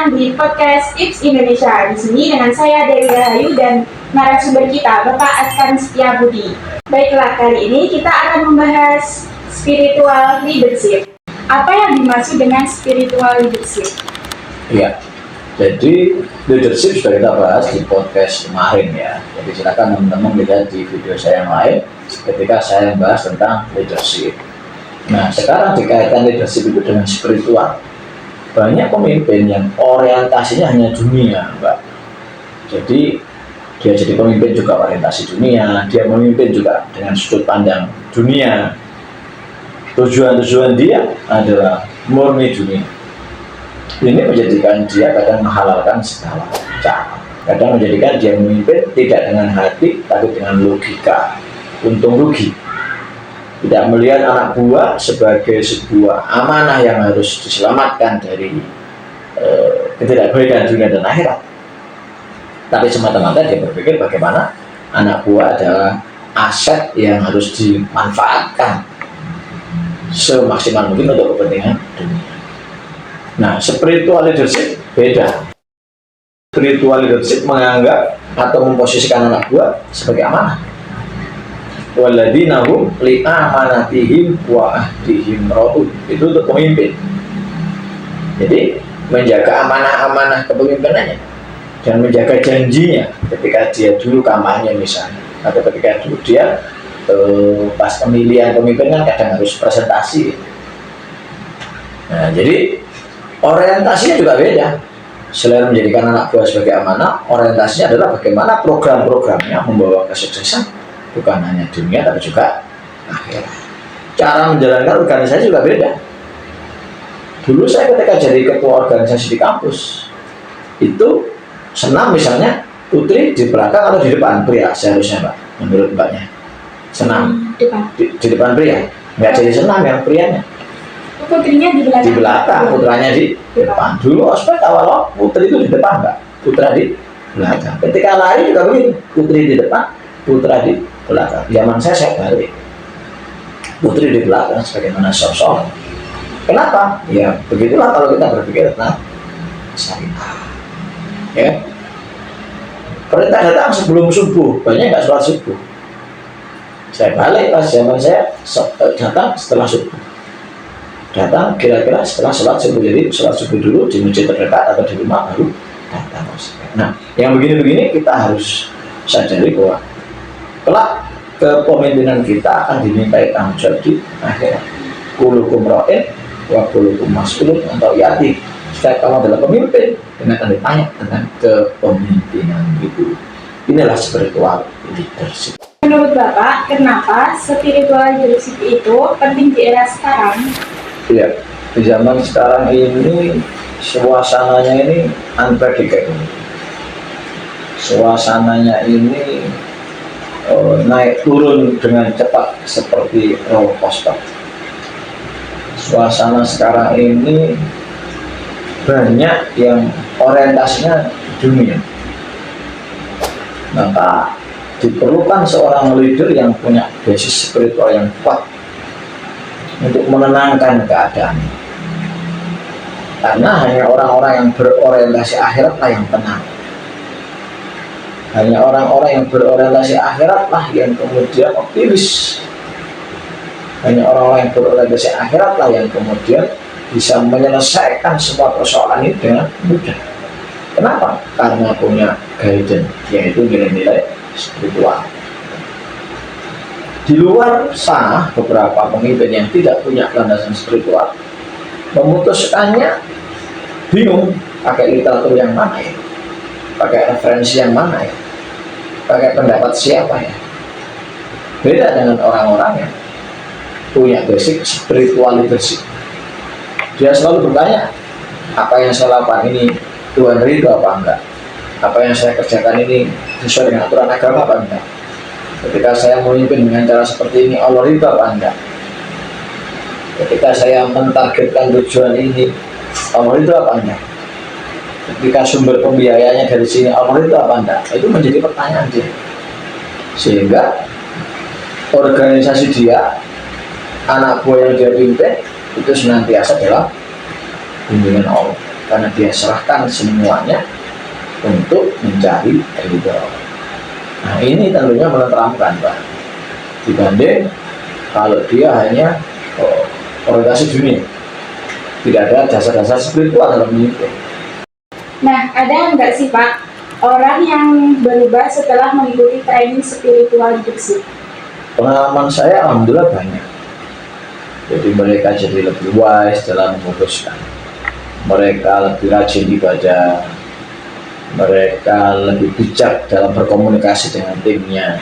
datang di podcast Tips Indonesia. Di sini dengan saya Dewi Rahayu dan narasumber kita Bapak Adkan Setiabudi. Baiklah, kali ini kita akan membahas spiritual leadership. Apa yang dimaksud dengan spiritual leadership? Iya, jadi leadership sudah kita bahas di podcast kemarin ya. Jadi silakan teman-teman lihat di video saya yang lain ketika saya membahas tentang leadership. Nah, sekarang dikaitkan leadership itu dengan spiritual. Banyak pemimpin yang orientasinya hanya dunia, Mbak. Jadi dia jadi pemimpin juga orientasi dunia, dia memimpin juga dengan sudut pandang dunia. Tujuan dia adalah murni dunia. Ini menjadikan dia kadang menghalalkan segala cara. Kadang menjadikan dia memimpin tidak dengan hati, tapi dengan logika, untung rugi. Tidak melihat anak buah sebagai sebuah amanah yang harus diselamatkan dari ketidakbaikan dunia dan akhirat. Tapi semata-mata dia berpikir bagaimana anak buah adalah aset yang harus dimanfaatkan semaksimal mungkin untuk kepentingan dunia. Nah, spiritual leadership beda. Spiritual leadership menganggap atau memposisikan anak buah sebagai amanah. Waladina hum li'amanatihim wa ahdihim ra'ud. Itu untuk pemimpin. Jadi menjaga amanah-amanah kepemimpinannya dan menjaga janjinya ketika dia dulu kampanye misalnya, atau ketika dulu dia pas pemilihan pemimpin kan kadang harus presentasi. Nah, jadi orientasinya juga beda. Selain menjadikan anak buah sebagai amanah, orientasinya adalah bagaimana program-programnya membawa kesuksesan bukan hanya dunia tapi juga akhirat. Cara menjalankan organisasi juga beda. Dulu saya ketika jadi ketua organisasi di kampus itu senam misalnya putri di belakang atau di depan pria seharusnya, Mbak, menurut Mbaknya. Senam di depan pria, nggak jadi senam yang prianya. Putrinya di belakang. Di belakang, putranya di depan. Dulu ospek awal putri itu di depan, Mbak, putra di belakang. Ketika lari juga begitu, putri di depan, putra di belakang. Zaman saya balik, putri di belakang sebagaimana sosok. Kenapa? Ya begitulah kalau kita berpikir tentang syariah. Ya, perintah datang sebelum subuh, banyak nggak sholat subuh. Saya balik pas zaman saya datang setelah subuh. Datang kira-kira setelah sholat subuh, jadi sholat subuh dulu di masjid terdekat atau di rumah baru datang. Nah, yang begini-begini kita harus sadari bahwa kelak kepemimpinan kita akan dimintai tanggung jawab di akhirat. Kulukum ra'in wa kulukum mas'ulun atau yati. Setiap kamu adalah pemimpin dengan akan ditanya tentang kepemimpinan itu. Inilah spiritual leadership. Menurut Bapak, kenapa spiritual leadership itu penting di era sekarang? Iya, di zaman sekarang ini suasananya ini unpredictable. Suasananya ini naik turun dengan cepat seperti roller coaster. Suasana sekarang ini banyak yang orientasinya dunia. Maka diperlukan seorang leader yang punya basis spiritual yang kuat untuk menenangkan keadaan. Karena hanya orang-orang yang berorientasi akhiratlah yang tenang. Hanya orang-orang yang berorientasi akhiratlah yang kemudian optimis. Hanya orang-orang yang berorientasi akhiratlah yang kemudian bisa menyelesaikan semua persoalan ini dengan mudah. Kenapa? Karena punya guidance, yaitu nilai-nilai spiritual. Di luar sana, beberapa pemimpin yang tidak punya landasan spiritual memutuskannya bingung pakai literatur yang mana ya, pakai referensi yang mana ya, pakai pendapat siapa ya. Beda dengan orang-orang yang punya basic spiritual leadership. Dia selalu bertanya, apa yang saya lakukan ini Tuhan ridho apa enggak? Apa yang saya kerjakan ini sesuai dengan aturan agama apa enggak? Ketika saya memimpin dengan cara seperti ini Allah ridho apa enggak? Ketika saya mentargetkan tujuan ini Allah ridho apa enggak? Ketika sumber pembiayaannya dari sini Allah ridho apa enggak? Itu menjadi pertanyaan dia. Sehingga organisasi dia, anak buah yang dia pimpin itu senantiasa dalam bimbingan Allah. karena dia serahkan semuanya untuk mencari ridho. Nah ini tentunya menenteramkan Pak, dibanding kalau dia hanya orientasi dunia, tidak ada dasar-dasar spiritual dalam hidup. Nah, ada nggak sih Pak orang yang berubah setelah mengikuti training spiritual leadership? Pengalaman saya alhamdulillah banyak. Jadi mereka jadi lebih wise dalam memutuskan, mereka lebih rajin ibadah, mereka lebih bijak dalam berkomunikasi dengan timnya,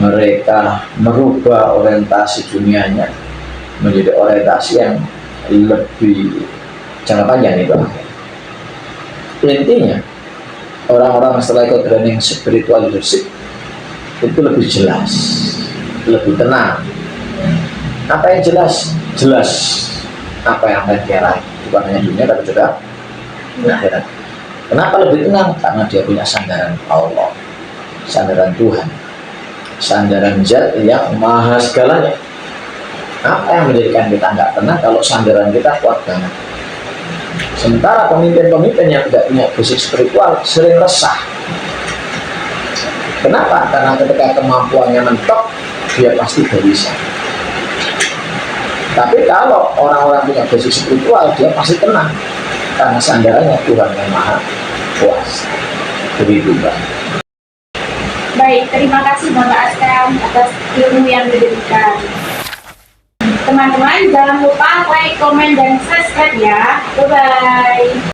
mereka merubah orientasi dunianya menjadi orientasi yang lebih jangka panjang itu. Intinya orang-orang setelah ikut training spiritual leadership itu lebih jelas, lebih tenang. Apa yang jelas? Jelas apa yang akan dia raih, bukan hanya dunia tapi juga akhirat. Kenapa lebih tenang? Karena dia punya sandaran Allah, sandaran Tuhan, sandaran Zat yang maha segalanya. Apa yang menjadikan kita nggak tenang kalau sandaran kita kuat banget? Sementara pemimpin-pemimpin yang tidak punya basic spiritual sering resah. Kenapa? Karena ketika kemampuannya mentok, dia pasti gelisah. Tapi kalau orang-orang punya basic spiritual, dia pasti tenang karena sandarannya Tuhan yang maha kuasa. Begitu Mbak. Baik, terima kasih Bapak Askam atas ilmu yang diberikan. Teman-teman, jangan lupa like, komen, dan subscribe ya. Bye-bye.